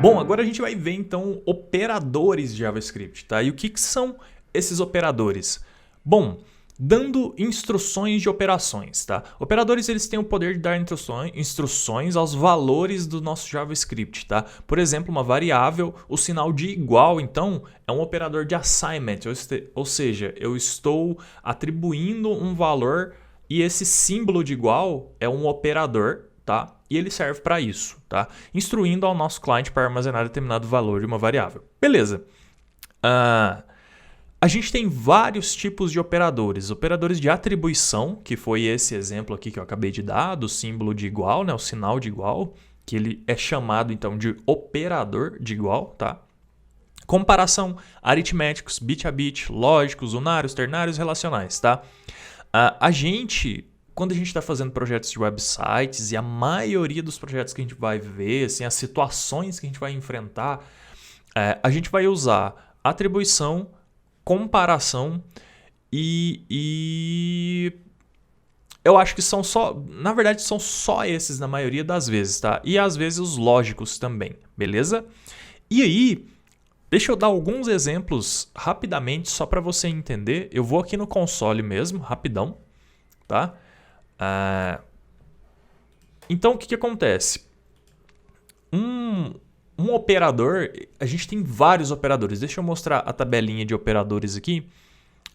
Bom, agora a gente vai ver então operadores de JavaScript, tá? E o que são esses operadores? Bom, dando instruções de operações, tá? Operadores eles têm o poder de dar instruções aos valores do nosso JavaScript, tá? Por exemplo, uma variável, o sinal de igual, então, é um operador de assignment, ou seja, eu estou atribuindo um valor e esse símbolo de igual é um operador, tá? E ele serve para isso, tá? Instruindo ao nosso cliente para armazenar determinado valor de uma variável. Beleza. A gente tem vários tipos de operadores. Operadores de atribuição, que foi esse exemplo aqui que eu acabei de dar, do símbolo de igual, né? O sinal de igual, que ele é chamado então de operador de igual, tá? Comparação, aritméticos, bit a bit, lógicos, unários, ternários, relacionais, tá? Quando a gente está fazendo projetos de websites, e a maioria dos projetos que a gente vai ver, assim, as situações que a gente vai enfrentar, a gente vai usar atribuição, comparação e eu acho que são só, na verdade, são só esses na maioria das vezes, tá? E às vezes os lógicos também, beleza? E aí, deixa eu dar alguns exemplos rapidamente, só para você entender. Eu vou aqui no console mesmo, rapidão, tá? Então, o que acontece? Um operador, a gente tem vários operadores. Deixa eu mostrar a tabelinha de operadores aqui.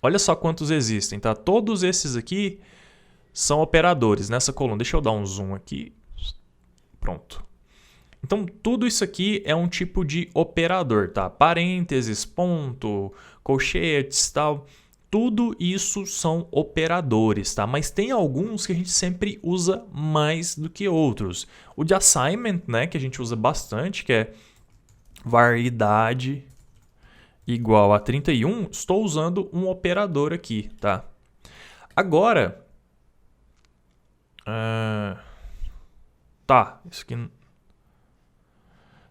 Olha só quantos existem, tá? Todos esses aqui são operadores nessa coluna. Deixa eu dar um zoom aqui. Pronto. Então, tudo isso aqui é um tipo de operador, tá? Parênteses, ponto, colchetes, tal. Tudo isso são operadores, tá? Mas tem alguns que a gente sempre usa mais do que outros. O de assignment, né, que a gente usa bastante, que é var idade igual a 31, estou usando um operador aqui, tá? Agora, tá, isso aqui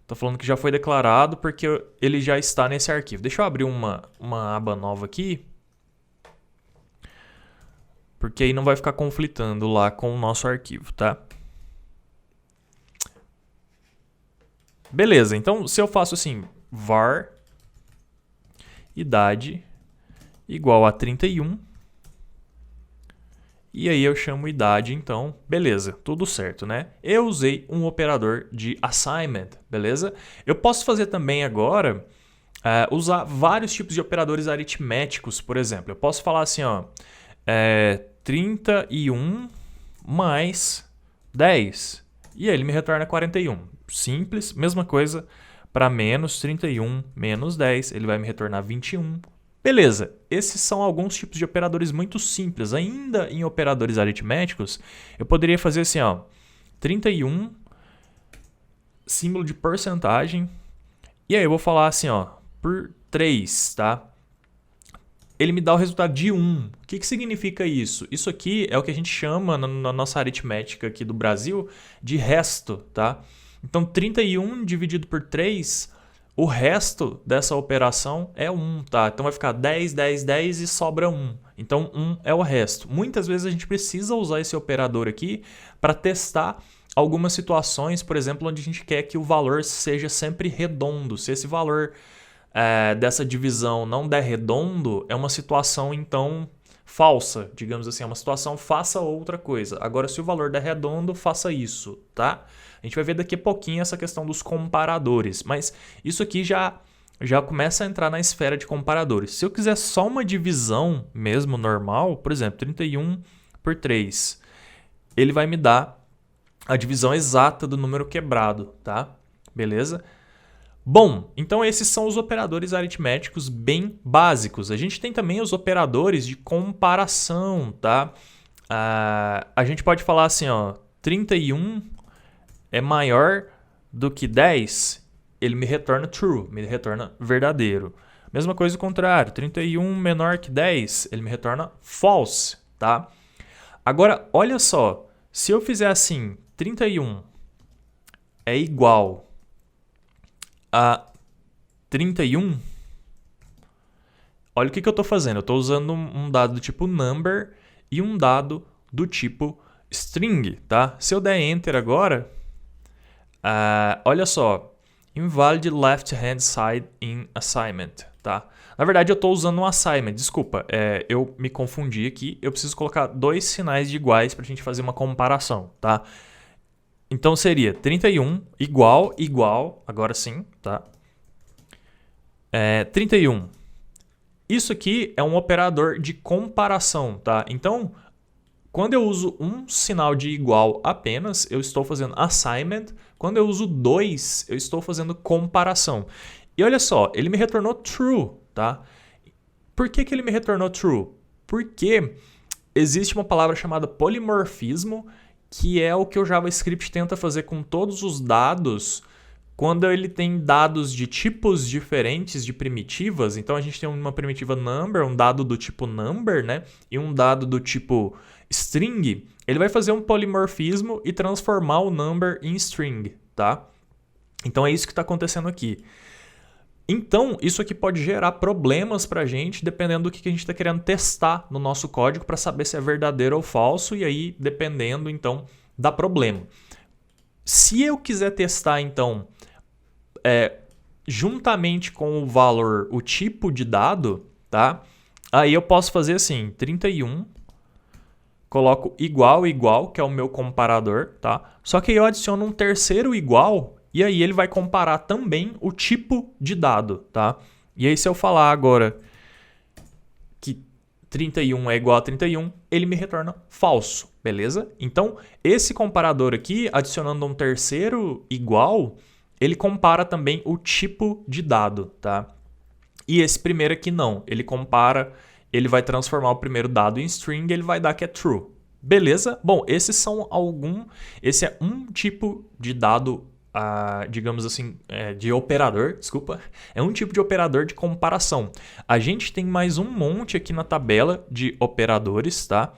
tá falando que já foi declarado porque ele já está nesse arquivo. Deixa eu abrir uma aba nova aqui, porque aí não vai ficar conflitando lá com o nosso arquivo, tá? Beleza, então se eu faço assim, var idade igual a 31, e aí eu chamo idade, então, beleza, tudo certo, né? Eu usei um operador de assignment, beleza? Eu posso fazer também agora, usar vários tipos de operadores aritméticos, por exemplo. Eu posso falar assim, ó, 31 mais 10, e aí ele me retorna 41. Simples, mesma coisa para menos 31 menos 10, ele vai me retornar 21. Beleza, esses são alguns tipos de operadores muito simples. Ainda em operadores aritméticos, eu poderia fazer assim, ó, 31, símbolo de porcentagem, e aí eu vou falar assim, ó, por 3, tá? Ele me dá o resultado de 1. O que significa isso? Isso aqui é o que a gente chama, na nossa aritmética aqui do Brasil, de resto, tá? Então, 31 dividido por 3, o resto dessa operação é 1, tá? Então, vai ficar 10, 10, 10 e sobra 1. Então, 1 é o resto. Muitas vezes a gente precisa usar esse operador aqui para testar algumas situações, por exemplo, onde a gente quer que o valor seja sempre redondo. Se esse valor dessa divisão não der redondo, é uma situação, então, falsa. Digamos assim, é uma situação, faça outra coisa. Agora, se o valor der redondo, faça isso, tá? A gente vai ver daqui a pouquinho essa questão dos comparadores, mas isso aqui já começa a entrar na esfera de comparadores. Se eu quiser só uma divisão mesmo normal, por exemplo, 31 por 3, ele vai me dar a divisão exata do número quebrado, tá? Beleza? Bom, então esses são os operadores aritméticos bem básicos. A gente tem também os operadores de comparação, tá? A gente pode falar assim, ó, 31 é maior do que 10, ele me retorna true, me retorna verdadeiro. Mesma coisa o contrário, 31 menor que 10, ele me retorna false, tá? Agora, olha só, se eu fizer assim, 31 é igual a 31, olha o que eu estou fazendo. Eu estou usando um dado do tipo number e um dado do tipo string, tá? Se eu der enter agora, olha só, Invalid left hand side in assignment, tá? Na verdade, eu estou usando um assignment, desculpa, eu me confundi aqui. Eu preciso colocar dois sinais de iguais para a gente fazer uma comparação, tá? Então seria 31 igual, agora sim, tá? 31. Isso aqui é um operador de comparação, tá? Então, quando eu uso um sinal de igual apenas, eu estou fazendo assignment. Quando eu uso 2, eu estou fazendo comparação. E olha só, ele me retornou true, tá? Por que ele me retornou true? Porque existe uma palavra chamada polimorfismo, que é o que o JavaScript tenta fazer com todos os dados quando ele tem dados de tipos diferentes de primitivas. Então a gente tem uma primitiva number, um dado do tipo number, né? E um dado do tipo string. Ele vai fazer um polimorfismo e transformar o number em string, tá? Então é isso que está acontecendo aqui. Então, isso aqui pode gerar problemas para a gente, dependendo do que a gente está querendo testar no nosso código para saber se é verdadeiro ou falso, e aí, dependendo, então, dá problema. Se eu quiser testar, então, juntamente com o valor, o tipo de dado, tá? Aí eu posso fazer assim, 31, coloco igual, que é o meu comparador, tá? Só que aí eu adiciono um terceiro igual, e aí ele vai comparar também o tipo de dado, tá? E aí se eu falar agora que 31 é igual a 31, ele me retorna falso, beleza? Então, esse comparador aqui, adicionando um terceiro igual, ele compara também o tipo de dado, tá? E esse primeiro aqui não, ele compara, ele vai transformar o primeiro dado em string, ele vai dar que é true. Beleza? Bom, esse é um tipo de dado, digamos assim, de operador, desculpa. É um tipo de operador de comparação. A gente tem mais um monte aqui na tabela de operadores, tá?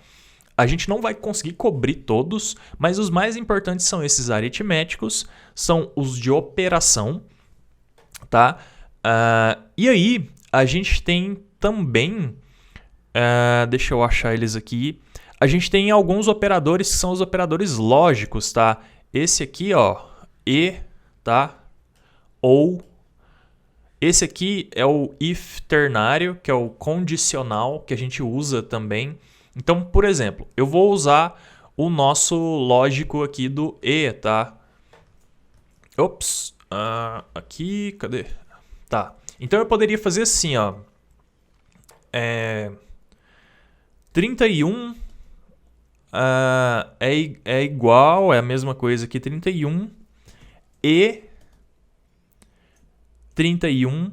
A gente não vai conseguir cobrir todos, mas os mais importantes são esses aritméticos, são os de operação, tá? E aí, a gente tem também, deixa eu achar eles aqui, a gente tem alguns operadores que são os operadores lógicos, tá? Esse aqui, ó, e, tá? Ou, esse aqui é o if ternário, que é o condicional, que a gente usa também. Então, por exemplo, eu vou usar o nosso lógico aqui do e, tá? Ops, aqui, cadê? Tá, então eu poderia fazer assim, ó. 31 é igual, é a mesma coisa que 31 e 31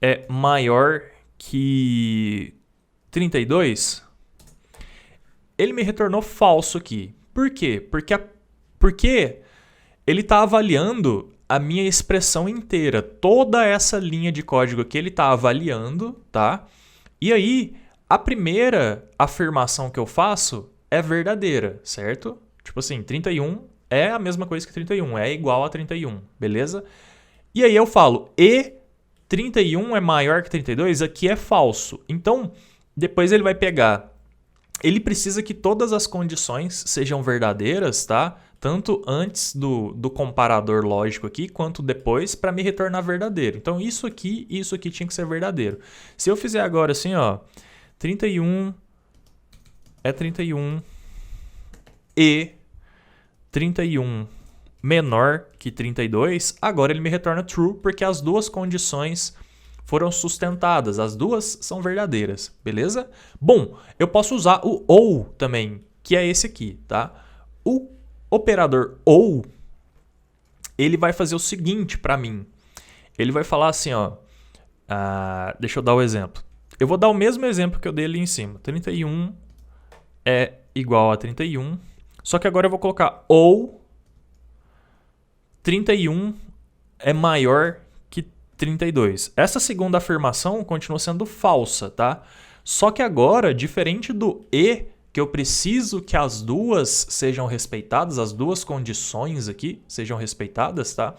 é maior que 32. Ele me retornou falso aqui. Por quê? Porque ele está avaliando a minha expressão inteira. Toda essa linha de código aqui ele está avaliando, tá? E aí, a primeira afirmação que eu faço é verdadeira, certo? Tipo assim, 31 é a mesma coisa que 31, é igual a 31, beleza? E aí eu falo, e 31 é maior que 32? Aqui é falso. Então, depois ele vai pegar... Ele precisa que todas as condições sejam verdadeiras, tá? Tanto antes do comparador lógico aqui, quanto depois, para me retornar verdadeiro. Então, isso aqui e isso aqui tinha que ser verdadeiro. Se eu fizer agora assim, ó, 31 é 31 e 31 menor que 32, agora ele me retorna true, porque as duas condições foram sustentadas, as duas são verdadeiras, beleza? Bom, eu posso usar o ou também, que é esse aqui, tá? O operador ou, ele vai fazer o seguinte para mim. Ele vai falar assim, ó, deixa eu dar o exemplo. Eu vou dar o mesmo exemplo que eu dei ali em cima. 31 é igual a 31, só que agora eu vou colocar ou 31 é maior que 32. Essa segunda afirmação continua sendo falsa, tá? Só que agora, diferente do e, que eu preciso que as duas sejam respeitadas, as duas condições aqui sejam respeitadas, tá?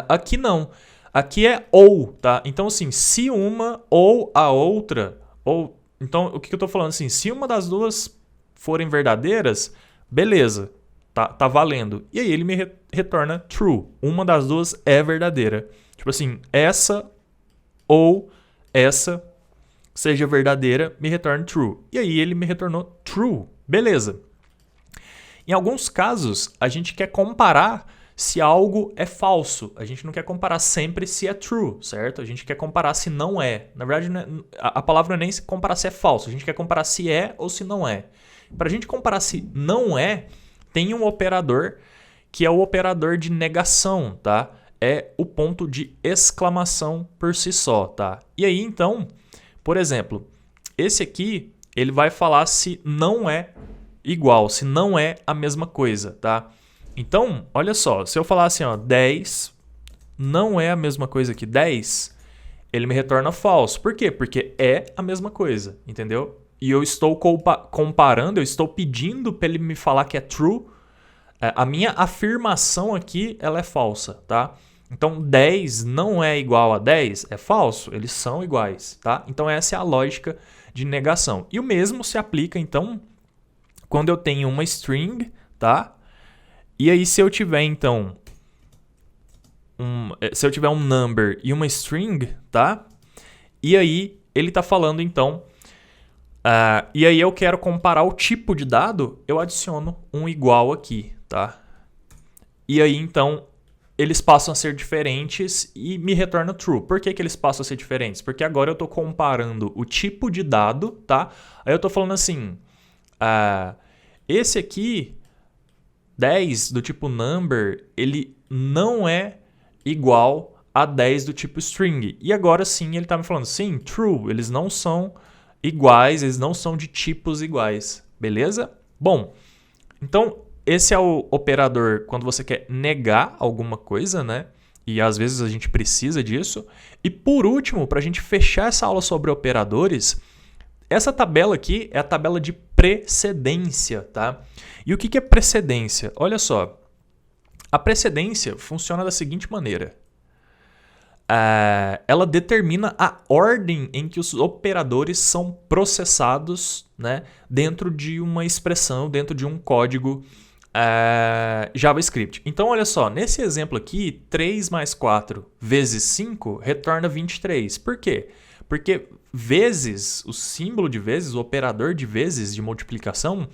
Aqui não. Aqui é ou, tá? Então, assim, se uma ou a outra, ou... Então, o que eu tô falando? Assim, se uma das duas forem verdadeiras, beleza. Tá valendo. E aí ele me retorna true. Uma das duas é verdadeira. Tipo assim, essa ou essa seja verdadeira, me retorna true. E aí ele me retornou true. Beleza. Em alguns casos, a gente quer comparar se algo é falso. A gente não quer comparar sempre se é true, certo? A gente quer comparar se não é. Na verdade, a palavra não é nem se comparar se é falso. A gente quer comparar se é ou se não é. Para a gente comparar se não é, tem um operador que é o operador de negação, tá? É o ponto de exclamação por si só, tá? E aí, então, por exemplo, esse aqui, ele vai falar se não é igual, se não é a mesma coisa, tá? Então, olha só, se eu falar assim, ó, 10 não é a mesma coisa que 10, ele me retorna falso. Por quê? Porque é a mesma coisa, entendeu? E eu estou comparando, eu estou pedindo para ele me falar que é true. A minha afirmação aqui, ela é falsa, tá? Então, 10 não é igual a 10, é falso, eles são iguais, tá? Então, essa é a lógica de negação. E o mesmo se aplica, então, quando eu tenho uma string, tá? E aí, se eu tiver, então, um number e uma string, tá? E aí, ele tá falando, então, e aí eu quero comparar o tipo de dado, eu adiciono um igual aqui, tá? E aí, então, eles passam a ser diferentes e me retorna true. Por que eles passam a ser diferentes? Porque agora eu estou comparando o tipo de dado, tá? Aí eu estou falando assim, esse aqui, 10 do tipo number, ele não é igual a 10 do tipo string. E agora sim ele está me falando, sim, true, eles não são iguais, eles não são de tipos iguais, beleza? Bom, então esse é o operador quando você quer negar alguma coisa, né? E às vezes a gente precisa disso. E por último, para a gente fechar essa aula sobre operadores, essa tabela aqui é a tabela de precedência, tá? E o que é precedência? Olha só, a precedência funciona da seguinte maneira. Ela determina a ordem em que os operadores são processados, né, dentro de uma expressão, dentro de um código JavaScript. Então, olha só, nesse exemplo aqui, 3 mais 4 vezes 5 retorna 23. Por quê? Porque vezes, o símbolo de vezes, o operador de vezes de multiplicação,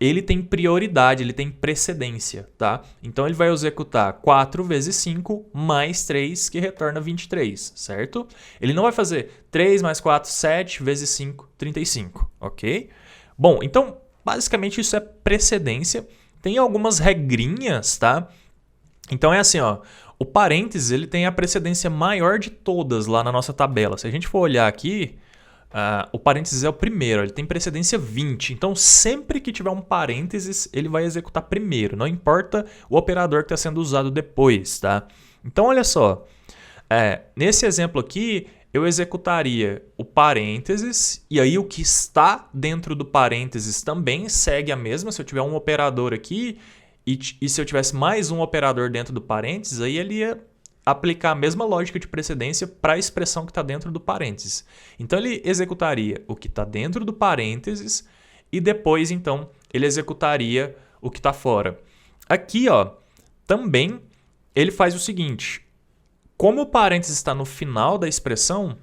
ele tem prioridade, ele tem precedência, tá? Então ele vai executar 4 vezes 5 mais 3, que retorna 23, certo? Ele não vai fazer 3 mais 4, 7 vezes 5, 35, ok? Bom, então basicamente isso é precedência. Tem algumas regrinhas, tá? Então é assim, ó, o parênteses ele tem a precedência maior de todas lá na nossa tabela. Se a gente for olhar aqui, o parênteses é o primeiro, ele tem precedência 20. Então, sempre que tiver um parênteses, ele vai executar primeiro. Não importa o operador que está sendo usado depois, tá? Então, olha só. Nesse exemplo aqui, eu executaria o parênteses. E aí, o que está dentro do parênteses também segue a mesma. Se eu tiver um operador aqui e se eu tivesse mais um operador dentro do parênteses, aí ele ia aplicar a mesma lógica de precedência para a expressão que está dentro do parênteses. Então, ele executaria o que está dentro do parênteses e depois, então, ele executaria o que está fora. Aqui, ó, também, ele faz o seguinte. Como o parênteses está no final da expressão,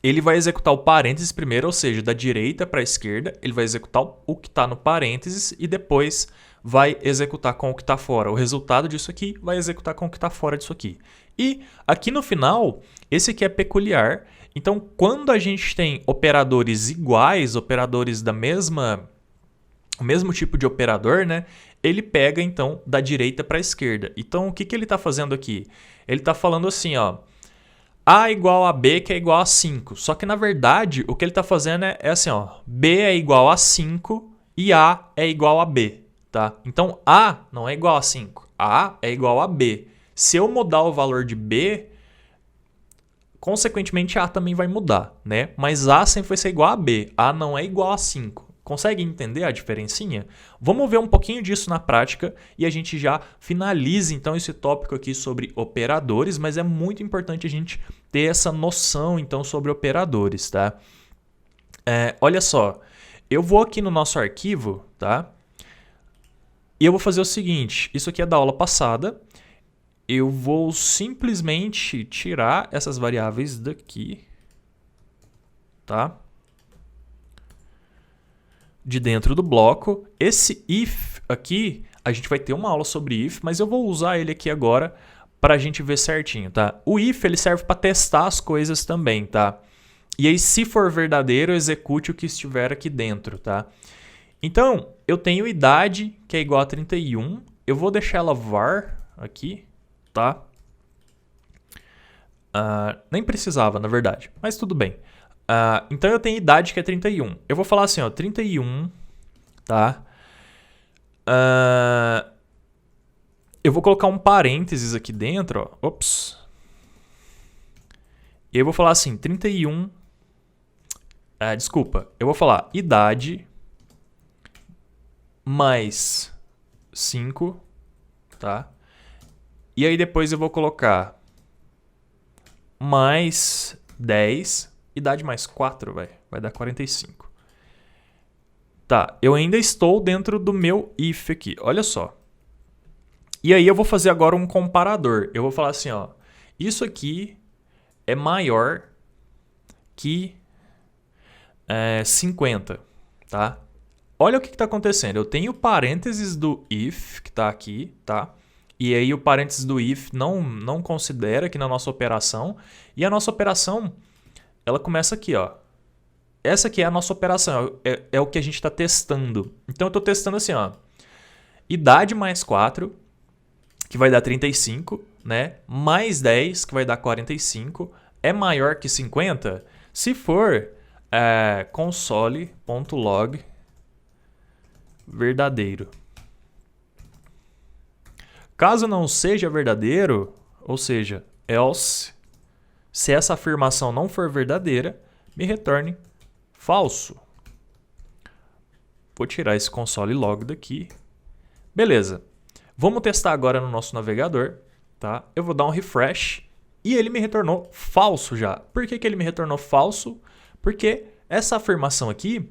ele vai executar o parênteses primeiro, ou seja, da direita para a esquerda, ele vai executar o que está no parênteses e depois vai executar com o que está fora. O resultado disso aqui vai executar com o que está fora disso aqui. E aqui no final, esse aqui é peculiar. Então, quando a gente tem operadores iguais, operadores o mesmo tipo de operador, né? Ele pega, então, da direita para a esquerda. Então, o que ele está fazendo aqui? Ele está falando assim, ó, A igual a B, que é igual a 5. Só que, na verdade, o que ele está fazendo é assim, ó, B é igual a 5 e A é igual a B. Tá? Então, A não é igual a 5. A é igual a B. Se eu mudar o valor de B, consequentemente A também vai mudar, né? Mas A sempre vai ser igual a B. A não é igual a 5. Consegue entender a diferencinha? Vamos ver um pouquinho disso na prática e a gente já finaliza então esse tópico aqui sobre operadores, mas é muito importante a gente ter essa noção então sobre operadores, tá? Olha só, eu vou aqui no nosso arquivo, tá? E eu vou fazer o seguinte, isso aqui é da aula passada, eu vou simplesmente tirar essas variáveis daqui, tá? De dentro do bloco. Esse if aqui, a gente vai ter uma aula sobre if, mas eu vou usar ele aqui agora para a gente ver certinho, tá? O if ele serve para testar as coisas também, tá? E aí, se for verdadeiro, execute o que estiver aqui dentro, tá? Então, eu tenho idade, que é igual a 31. Eu vou deixar ela var aqui, tá? Nem precisava, na verdade, mas tudo bem. Então, eu tenho idade, que é 31. Eu vou falar assim, ó, 31, tá? Eu vou colocar um parênteses aqui dentro, ó. Ops. E eu vou falar assim, 31... desculpa, eu vou falar idade mais 5, tá? E aí depois eu vou colocar mais 10, idade mais 4, vai dar 45. Tá, eu ainda estou dentro do meu if aqui, olha só. E aí eu vou fazer agora um comparador. Eu vou falar assim, ó, isso aqui é maior que 50, tá? Olha o que está acontecendo. Eu tenho parênteses do if, que está aqui, tá? E aí o parênteses do if não considera aqui na nossa operação. E a nossa operação, ela começa aqui, ó. Essa aqui é a nossa operação, é o que a gente está testando. Então eu estou testando assim, ó. Idade mais 4, que vai dar 35, né? Mais 10, que vai dar 45. É maior que 50? Se for, console.log verdadeiro. Caso não seja verdadeiro, ou seja, else, se essa afirmação não for verdadeira, me retorne falso. Vou tirar esse console log daqui. Beleza. Vamos testar agora no nosso navegador, tá? Eu vou dar um refresh e ele me retornou falso já. Por que ele me retornou falso? Porque essa afirmação aqui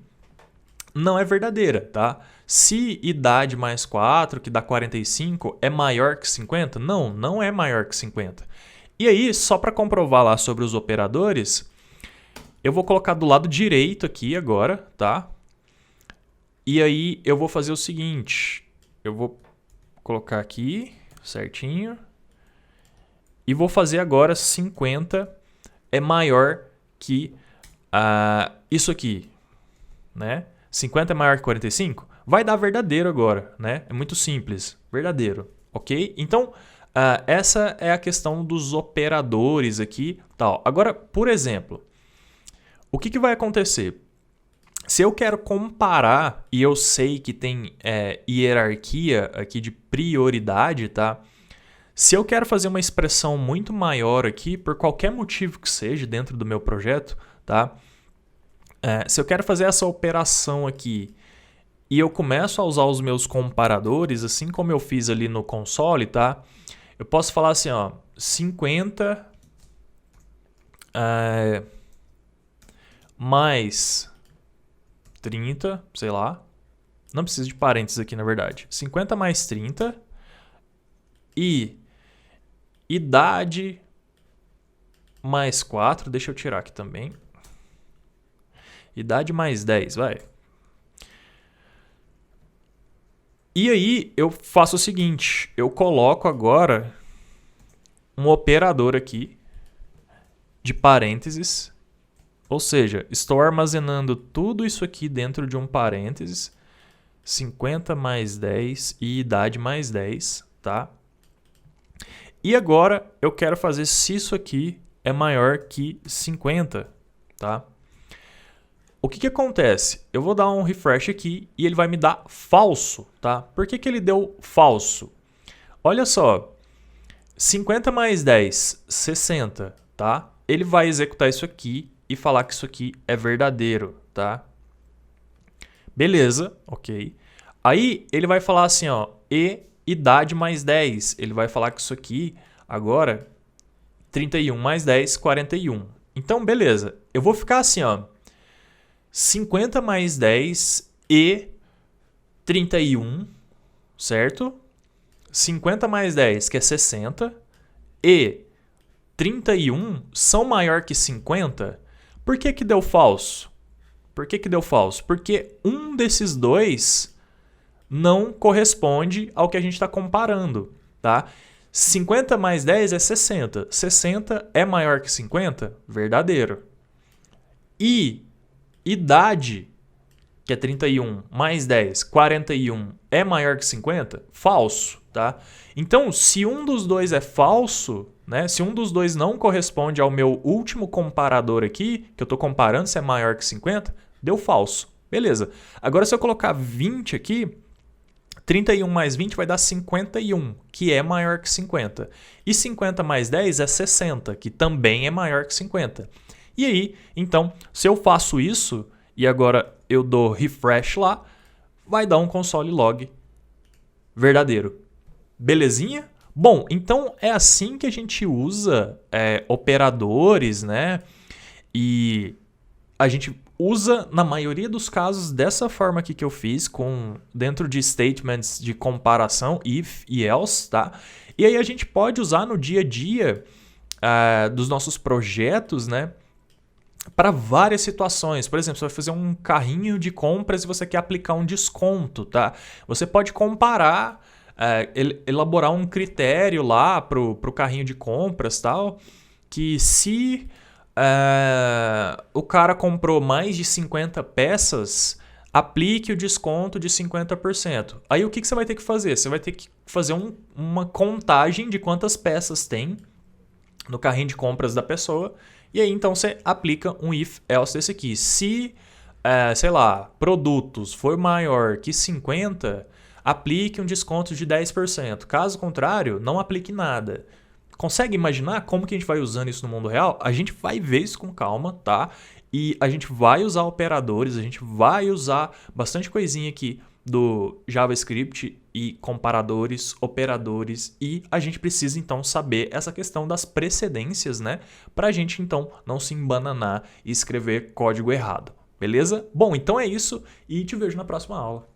não é verdadeira, tá? Se idade mais 4, que dá 45, é maior que 50? Não é maior que 50. E aí, só para comprovar lá sobre os operadores, eu vou colocar do lado direito aqui agora, tá? E aí eu vou fazer o seguinte, eu vou colocar aqui certinho e vou fazer agora 50 é maior que isso aqui, né? 50 é maior que 45? Vai dar verdadeiro agora, né? É muito simples, verdadeiro, ok? Então, essa é a questão dos operadores aqui, tal. Agora, por exemplo, o que vai acontecer? Se eu quero comparar e eu sei que tem hierarquia aqui de prioridade, tá? Se eu quero fazer uma expressão muito maior aqui, por qualquer motivo que seja dentro do meu projeto, tá? Se eu quero fazer essa operação aqui e eu começo a usar os meus comparadores, assim como eu fiz ali no console, tá? Eu posso falar assim, ó, 50 mais 30, sei lá. Não precisa de parênteses aqui, na verdade. 50 mais 30 e idade mais 4. Deixa eu tirar aqui também. Idade mais 10, vai. E aí eu faço o seguinte, eu coloco agora um operador aqui de parênteses, ou seja, estou armazenando tudo isso aqui dentro de um parênteses, 50 mais 10 e idade mais 10, tá? E agora eu quero fazer se isso aqui é maior que 50, tá? O que acontece? Eu vou dar um refresh aqui e ele vai me dar falso, tá? Por que ele deu falso? Olha só, 50 mais 10, 60, tá? Ele vai executar isso aqui e falar que isso aqui é verdadeiro, tá? Beleza, ok. Aí ele vai falar assim, ó, e idade mais 10. Ele vai falar que isso aqui agora, 31 mais 10, 41. Então, beleza. Eu vou ficar assim, ó, 50 mais 10 e 31 certo? 50 mais 10, que é 60, e 31 são maior que 50, por que que deu falso? Por que que deu falso? Porque um desses dois não corresponde ao que a gente está comparando, tá? 50 mais 10 é 60. 60 é maior que 50? Verdadeiro. E idade, que é 31, mais 10, 41, é maior que 50? Falso, tá? Então, se um dos dois é falso, né? Se um dos dois não corresponde ao meu último comparador aqui, que eu estou comparando se é maior que 50, deu falso. Beleza. Agora, se eu colocar 20 aqui, 31 mais 20 vai dar 51, que é maior que 50. E 50 mais 10 é 60, que também é maior que 50. E aí, então, se eu faço isso e agora eu dou refresh lá, vai dar um console log verdadeiro. Belezinha? Bom, então é assim que a gente usa operadores, né? E a gente usa, na maioria dos casos, dessa forma aqui que eu fiz, dentro de statements de comparação, if e else, tá? E aí a gente pode usar no dia a dia dos nossos projetos, né? Para várias situações. Por exemplo, você vai fazer um carrinho de compras e você quer aplicar um desconto, tá? Você pode comparar, elaborar um critério lá para o carrinho de compras, tal, que se o cara comprou mais de 50 peças, aplique o desconto de 50%. Aí o que você vai ter que fazer? Você vai ter que fazer uma contagem de quantas peças tem no carrinho de compras da pessoa. E aí, então, você aplica um if else desse aqui. Se, sei lá, produtos for maior que 50, aplique um desconto de 10%. Caso contrário, não aplique nada. Consegue imaginar como que a gente vai usando isso no mundo real? A gente vai ver isso com calma, tá? E a gente vai usar operadores, a gente vai usar bastante coisinha aqui do JavaScript e comparadores, operadores, e a gente precisa então saber essa questão das precedências, né? Para a gente então não se embananar e escrever código errado, beleza? Bom, então é isso e te vejo na próxima aula.